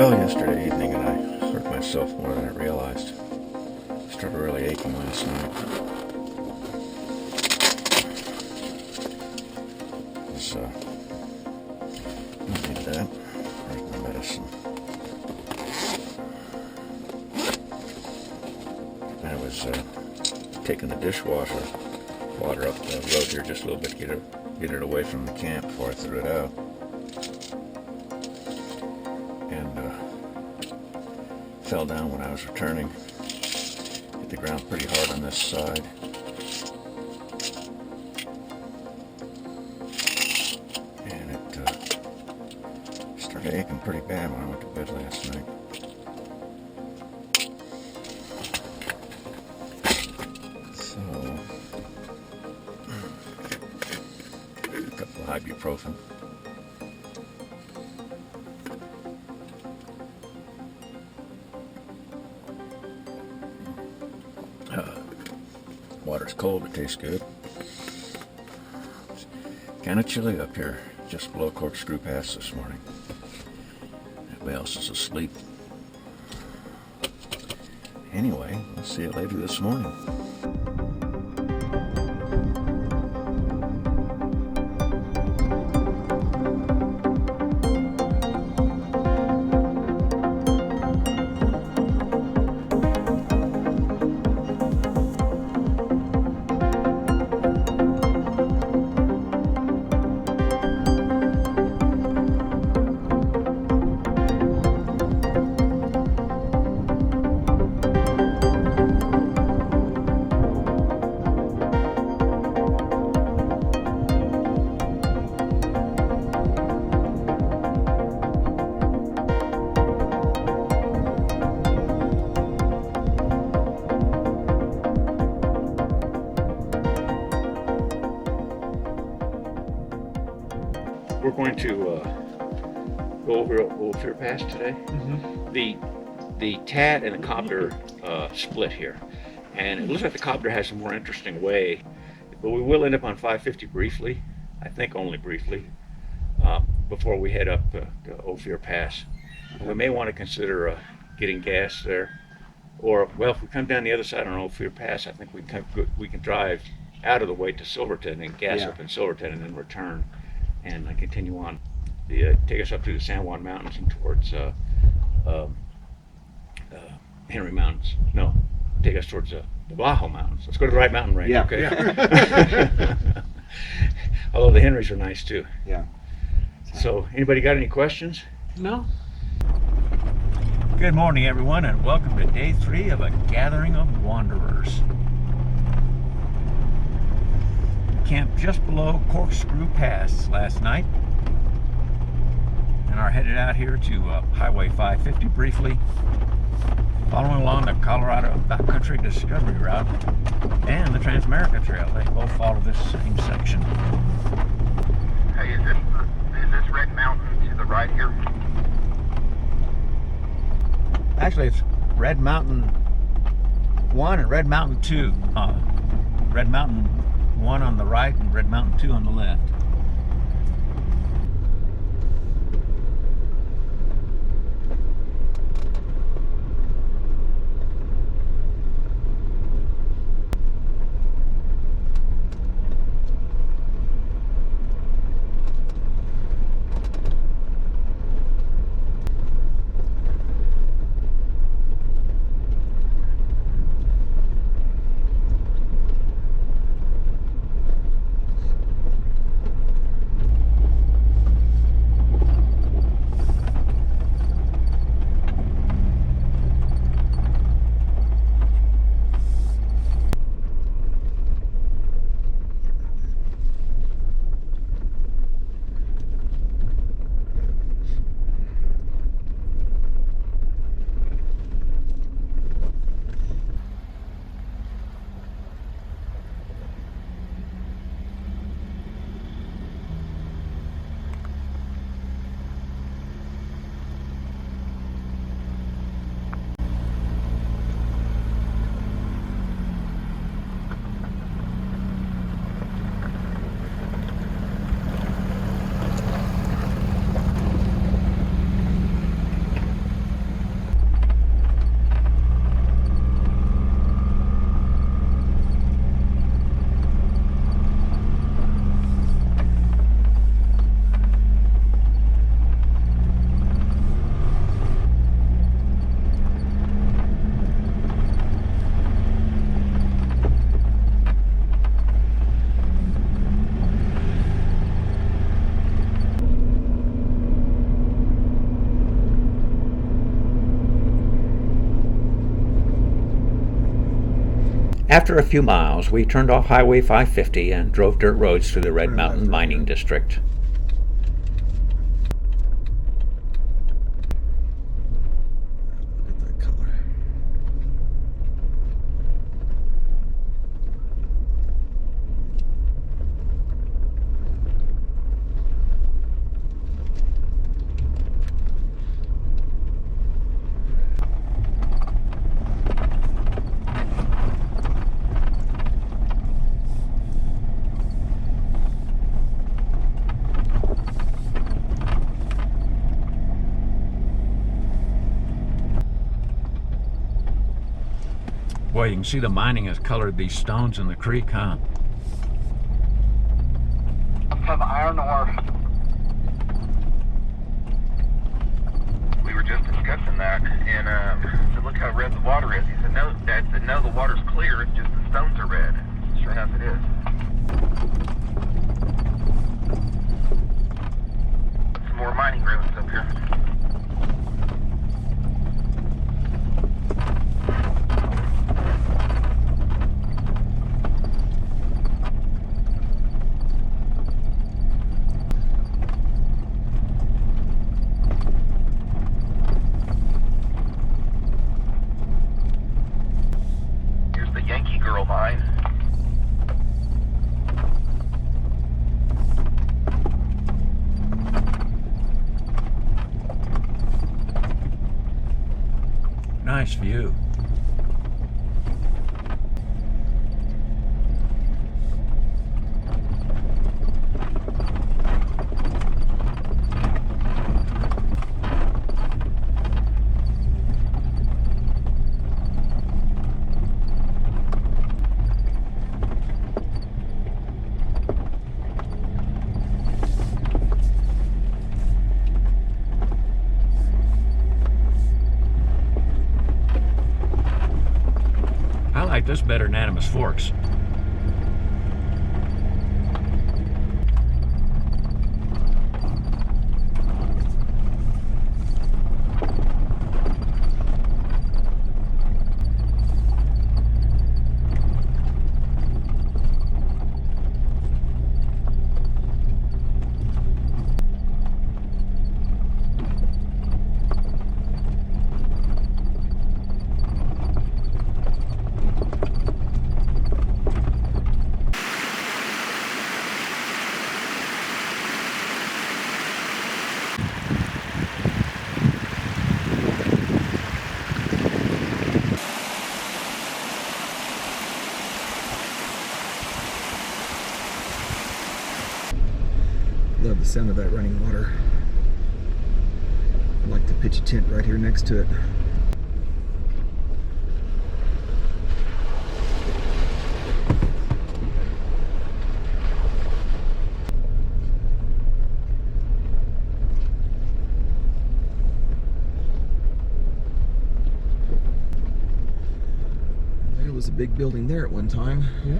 fell yesterday evening and I hurt myself more than I realized. Started really aching last night. Don't need that. Where's my medicine? I was taking the dishwasher water up the road here just a little bit to get it away from the camp before I threw it out. And fell down when I was returning. Hit the ground pretty hard on this side. And it started aching pretty bad when I went to bed last night. So, a couple of ibuprofen. Water's cold, but tastes good. It's kind of chilly up here, just below Corkscrew Pass this morning. Everybody else is asleep. Anyway, we'll see you later this morning. We're going to go over Ophir Pass today. Mm-hmm. The TAT and the COBDR split here, and it looks like the COBDR has a more interesting way, but we will end up on 550 briefly, I think only briefly, before we head up to Ophir Pass. We may want to consider getting gas there, or well, if we come down the other side on Ophir Pass, I think we can drive out of the way to Silverton and gas up in Silverton and then return and continue on. Take us up through the San Juan Mountains and towards Henry Mountains. No, take us towards the Abajo Mountains. Let's go to the right mountain range. Yeah. Okay. Yeah. Although the Henrys are nice too. Yeah. So, anybody got any questions? No. Good morning, everyone, and welcome to day 3 of a gathering of wanderers. Camped just below Corkscrew Pass last night and are headed out here to Highway 550 briefly, following along the Colorado Backcountry Discovery Route and the Transamerica Trail. They both follow this same section. Hey, is this Red Mountain to the right here? Actually, it's Red Mountain 1 and Red Mountain 2. Red Mountain 1 on the right and Red Mountain 2 on the left. After a few miles, we turned off Highway 550 and drove dirt roads through the Red Mountain Mining District. Look at that color. Boy, you can see the mining has colored these stones in the creek, huh? Of iron ore. We were just discussing that, and said, look how red the water is. He said, no, Dad said, no, the water's clear, it's just the stones are red. Sure enough, it is. Some more mining ruins up here. Nice view. I like this better than Animas Forks. Love the sound of that running water. I'd like to pitch a tent right here next to it. There was a big building there at one time. Yeah.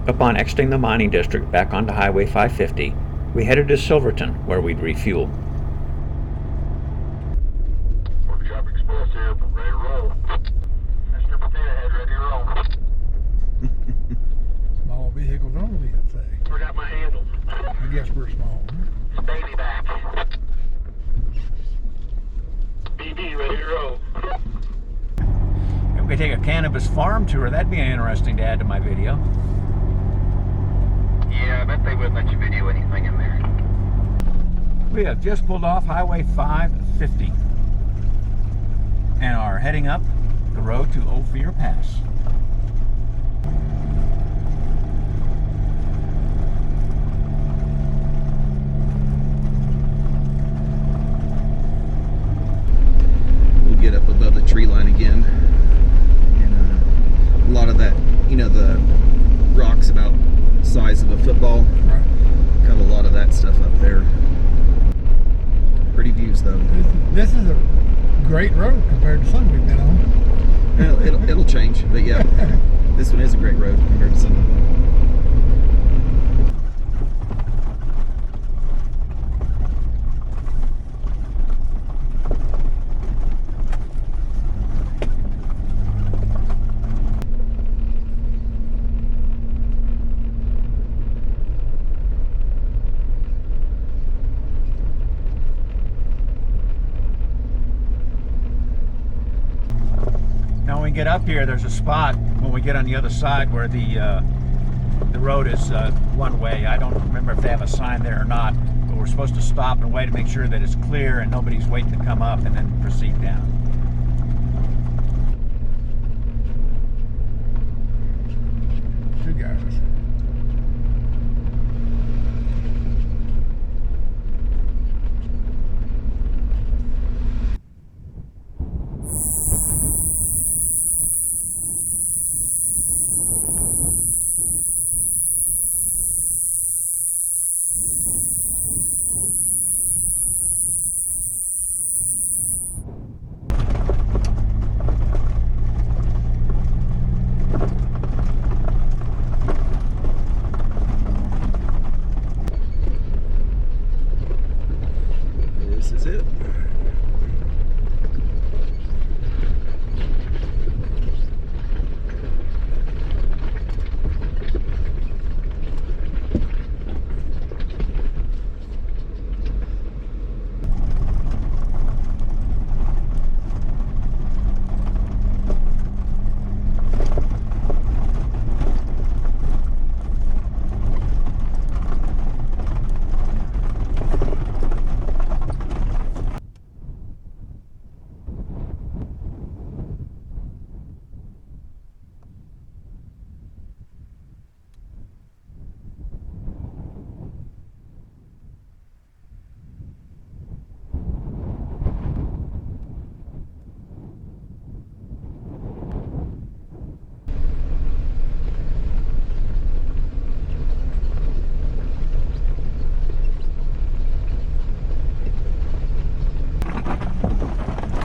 Upon exiting the mining district back onto Highway 550, we headed to Silverton, where we'd refuel. Workshop Express here, ready to roll. Mr. Potato Head, ready to roll. Small vehicles only, I'd say. Forgot my handle. I guess we're small. It's baby back. BB, ready to roll. If we could take a cannabis farm tour, that'd be interesting to add to my video. Yeah, I bet they wouldn't let you video anything in there. We have just pulled off Highway 550 and are heading up the road to Ophir Pass. rocks about the size of a football. Right. Got a lot of that stuff up there. Pretty views though. This is a great road compared to some we've been on. Well, it'll change, but yeah, this one is a great road compared to some of them. Now when we get up here, there's a spot when we get on the other side where the road is one way. I don't remember if they have a sign there or not, but we're supposed to stop and wait to make sure that it's clear and nobody's waiting to come up and then proceed down. Two guys. This is it.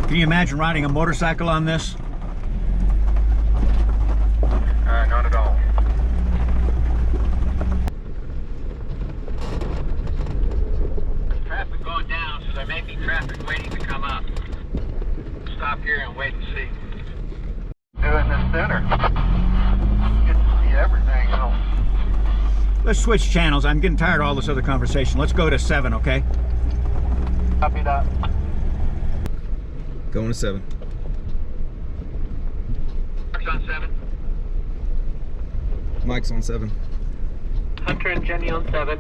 Can you imagine riding a motorcycle on this? Not at all. There's traffic going down, so there may be traffic waiting to come up. Stop here and wait and see. Doing this center. Get to see everything else. Let's switch channels. I'm getting tired of all this other conversation. Let's go to 7, okay? Copy that. Going to 7. Mark's on 7. Mike's on 7. Hunter and Jenni on 7.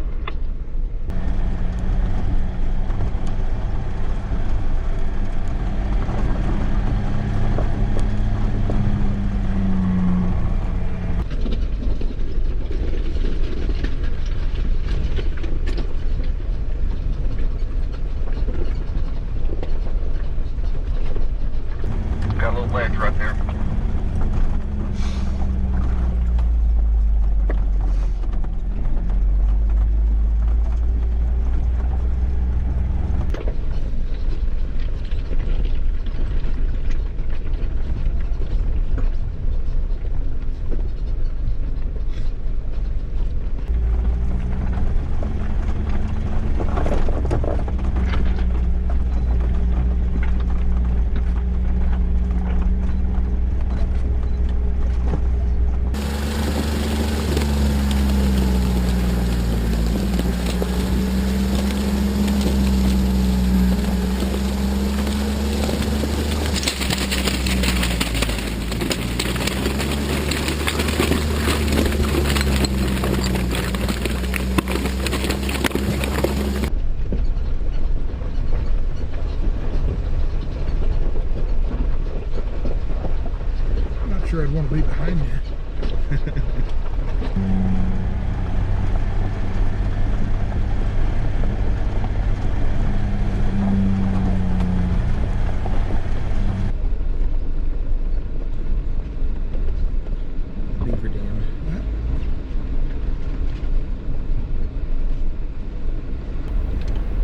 Got a little ledge right there.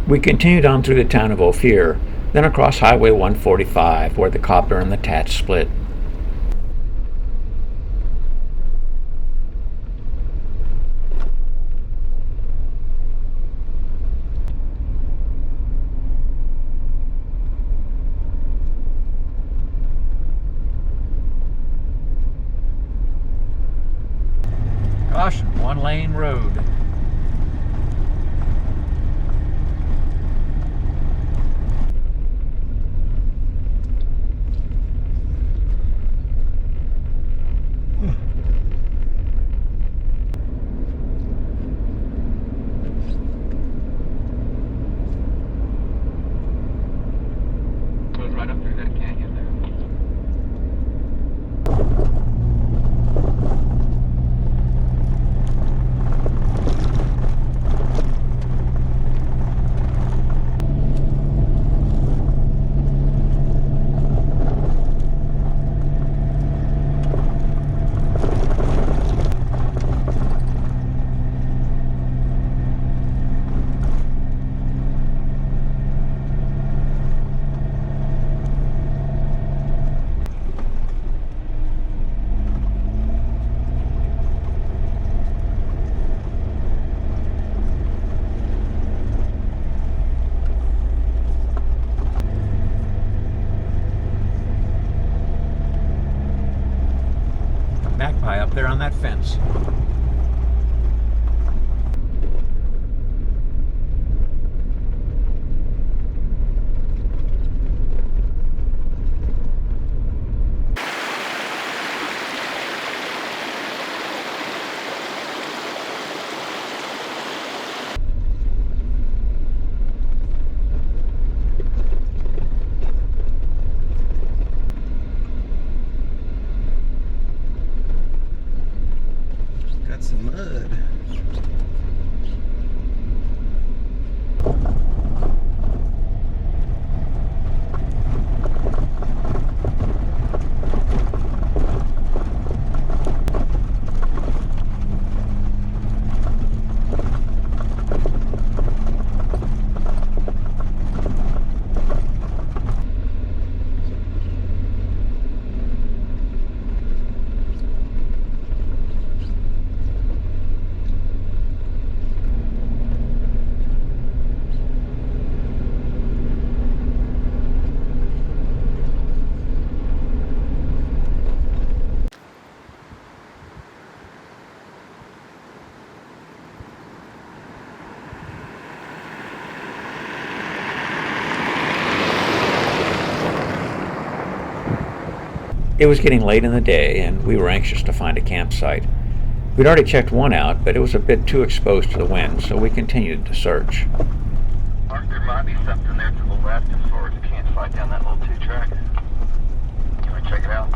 We continued on through the town of Ophir, then across Highway 145 where the COBDR and the TAT split. Caution, one-lane road. Goes right up through that canyon there. Magpie up there on that fence. Got some mud. It was getting late in the day, and we were anxious to find a campsite. We'd already checked one out, but it was a bit too exposed to the wind, so we continued to search. Mark, there might be something there to the left as far as the campsite down that little two-track. You want to check it out?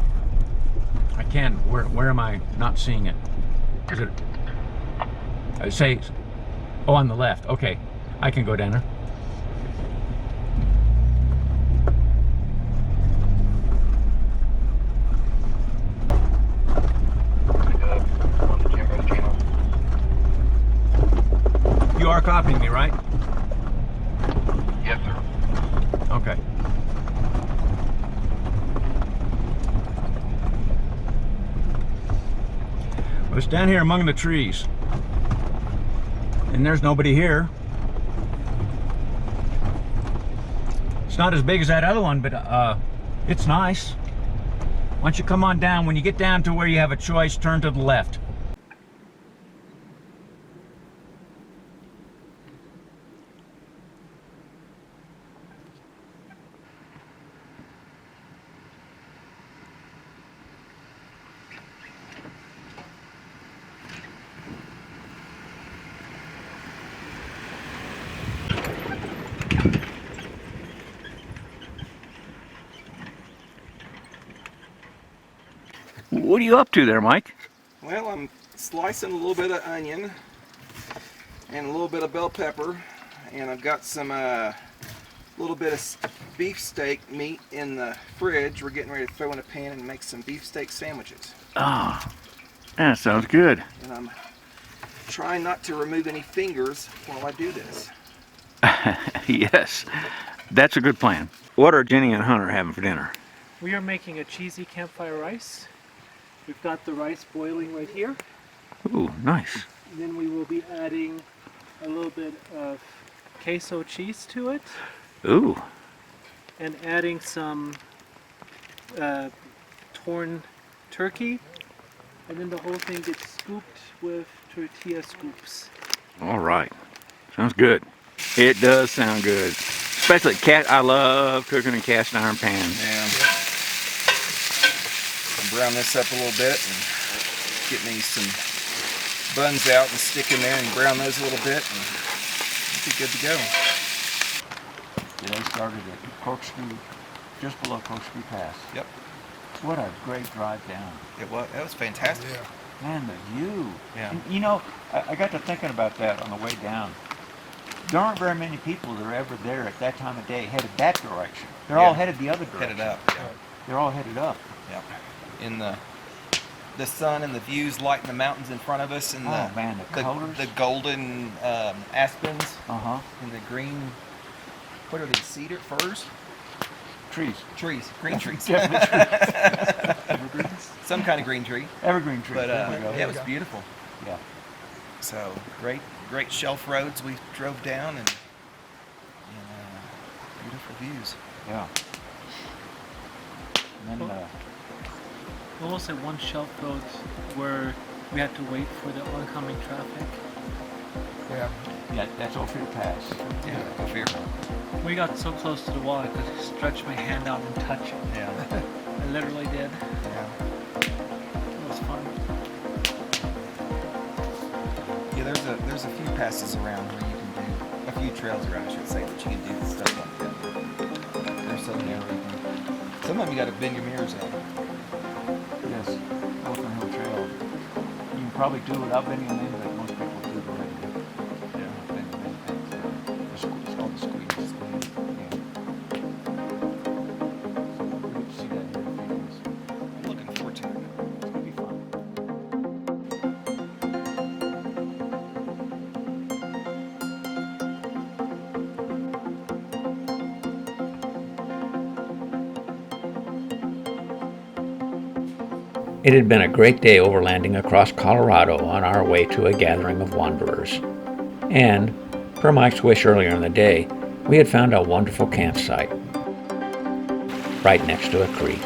I can. Where am I not seeing it? Is it? Say, oh, on the left. Okay, I can go down there. On the Jimbo's channel. You are copying me, right? Yes, sir. Okay. Well, it's down here among the trees. And there's nobody here. It's not as big as that other one, but it's nice. Once you come on down, when you get down to where you have a choice, turn to the left. What are you up to there, Mike? Well, I'm slicing a little bit of onion and a little bit of bell pepper, and I've got some little bit of beefsteak meat in the fridge. We're getting ready to throw in a pan and make some beefsteak sandwiches. Ah, that sounds good. And I'm trying not to remove any fingers while I do this. Yes, that's a good plan. What are Jenny and Hunter having for dinner? We are making a cheesy campfire rice. We've got the rice boiling right here. Ooh, nice. Then we will be adding a little bit of queso cheese to it Ooh, and adding some torn turkey. And then the whole thing gets scooped with tortilla scoops. all right. Sounds good. It does sound good. Especially I love cooking in cast iron pans. Yeah. Brown this up a little bit and get me some buns out and stick in there and brown those a little bit and it'll be good to go. Today started at Corkscrew, just below Corkscrew Pass. Yep. What a great drive down. That was fantastic. Man, the view. Yeah. And, you know, I got to thinking about that on the way down. There aren't very many people that are ever there at that time of day headed that direction. They're all headed the other direction. Headed up. Yeah. They're all headed up. Yep. In the sun and the views lighting the mountains in front of us and Oh man, the colors. the golden aspens Uh-huh. and the green, what are these, cedar, firs? Trees. Trees, green trees. Evergreens. Some kind of green tree. Evergreen trees. But There we go. yeah, it was beautiful. Yeah. So great shelf roads we drove down and beautiful views. Yeah. And then, Almost at one shelf road where we had to wait for the oncoming traffic. yeah, that's Ophir Pass. Yeah, Ophir. We got so close to the wall I could stretch my hand out and touch it. Yeah. I literally did. Yeah. It was fun. Yeah, there's a few passes around where you can do a few trails around, I should say, that you can do stuff like that. There's some there. Some of them you got to bend your mirrors out. Yes, Overland Hill Trail. You can probably do it without bending them in, but most people do it already. Yeah. It's called the squeeze. Yeah. We get to see that here in a few days. I'm looking forward to it. It's gonna be fun. It had been a great day overlanding across Colorado on our way to a gathering of wanderers. And, per Mike's wish earlier in the day, we had found a wonderful campsite right next to a creek.